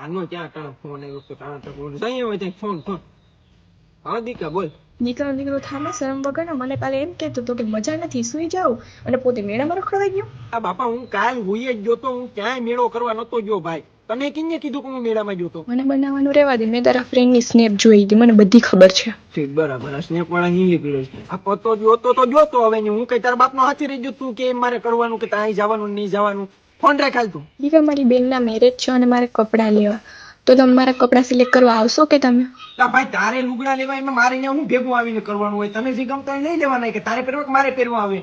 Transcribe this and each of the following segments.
આનો ક્યાં તારો ફોન આવ્યો છે? તારા તો બોલ જઈએ હોય ત્યાં ફોન ફોન. હા દીકા બોલ. નીકળો થાને શરમ વગર મને કાલે એમ કહેતો હતો કે મજા નથી સુઈ જાવ અને પોતે મેળામાં રખડવા ગયો. આ બાપા હું કાલ હુઈ જ જોતો, હું ક્યાંય મેળો કરવા નતો ગયો ભાઈ. તને કિને કીધું કે હું મેળામાં જોતો? મને બનાવવાનું રહેવા દે, મેં તારા ફ્રેન્ડની સ્નેપ જોઈ હતી, મને બધી ખબર છે. ઠીક બરાબર, આ સ્નેપ વાળા નહીં નીકળ્યો છે. આ પતો જોતો તો જોતો, હવે હું કઈ તારા બાપનો હાથી રહી ગયો તું કે મારે કરવાનું કે ત્યાં જવાનું નહીં જવાનું? ફોન રાખ હાલ તું. દીકા મારી બેનના મેરેજ છે અને મારે કપડાં લેવા, તો તમે મારા કપડાં સિલેક્ટ કરવા આવશો કે તમે? ભાઈ તારે લુગડા લેવા એમાં મારે અહીંયા હું ભેગું આવીને કરવાનું હોય? તને જે ગમતા હોય લઈ લેવાના, કે તારે પહેરવા કે મારે પહેરવા આવે?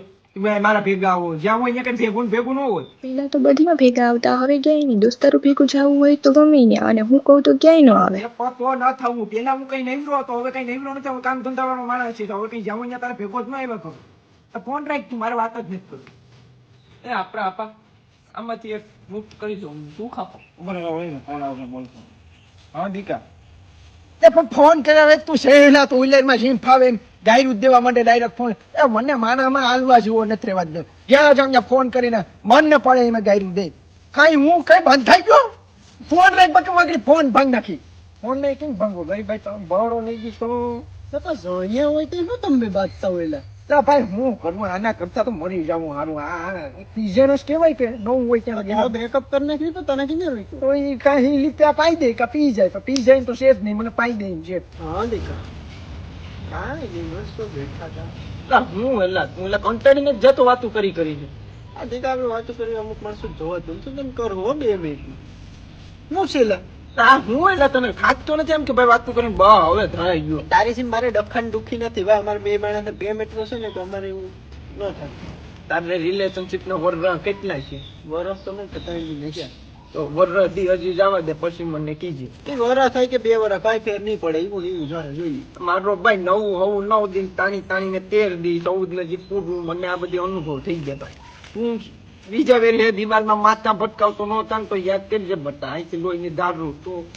મારા ભેગા આવો, જ્યાં હોય અહીંયા કઈ ભેગું ભેગું ન હોય. પેલા તો બધીમાં ભેગા આવતા, હવે ક્યાંય નહીં. દોસ્તારો ભેગું જવું હોય તો ગમે ને, અને હું કહું તો ક્યાંય ન આવે. પતો ન થવું, પેલા હું કઈ નવરો હતો, હવે કઈ નવરો નથી, કામ ધંધા વાળો માણસ છે, હવે કઈ જાવ અહીંયા તારે ભેગો જ ન આવ્યા કરો. ફોન રાખ તું, મારે વાત જ નથી કરવી. એ આપડા આપા આમાંથી એક બુક કરી દઉં, તું ખાપો બરાબર. ફોન આવશે બોલતો. હા દીકા એ પણ ફોન કર્યા તું સહેલા તો ઉલેરમાં જીમ ફાવે એમ ડાયરું દેવા માટે ડાયરેક્ટ ફોન. એ મને માનામાં હાલવા જેવો નથી રહેવા દે. જ્યાં જાઉં ત્યાં ફોન કરીને મન ને પડે એમાં ગાયરું દે. કઈ હું કઈ બંધ થઈ ગયો? ફોન રાખ બાકી વાગડી ફોન ભાંગ નાખી. ફોન ને કેમ ભાંગો ભાઈ? તમે બહડો નહીં ગઈ તો જોયા હોય તો શું તમે બાજતા હોય? લા ભાઈ હું કરું આના કરતા તો મરી જાવું હારું. આ પીઝેનસ કહેવાય કે નવું હોય ત્યાં બ્રેકઅપ કરી નાખ્યું તો તને કીધે હોય તો એ કાંઈ લીધા પાઈ દે કે પી જાય, તો પી જાય તો છે જ નહીં, મને પાઈ દે છે. હા દીકા કાંઈ નહીં, મસ્ત બેઠા હતા. હું એલા તું એલા કંટાળીને જ જતો વાતું કરી કરીને. આ દીકા આપણે વાતું કરી અમુક માણસો જોવા દઉં તો તમે કરો હો 2 મિનિટ હું છે એલા. આ હું એલા તને ખાતો નથી એમ કે ભાઈ વાતું કરીને બા હવે ધરાઈ ગયો. તારી સિમ મારે ડખણ દુખી નથી ભાઈ, અમારે 2 માણસને 2 મીટર છે ને તો અમારે એવું ન થાય. તારે રિલેશનશિપ નો વર્ષ કેટલા છે? વર્ષ તો નહીં કતાઈ નહીં, તો વર્ષ દી હજી જવા દે, પછી મને કીજે. વર્ષ થાય કે 2 વર્ષ કાંઈ ફેર નહીં પડે, એવું એવું જોઈએ. મારો ભાઈ 9 દિન તાણી તાણીને 13 દી 14 ને જે પૂરું, મને આ બધી અનુભવ થઈ ગયા ભાઈ. હું બીજા વેરે દિવાલમાં માથા ભટકાવતો નહોતા તો યાદ કરજે બટા, અહીંથી લોહીની દારૂ તો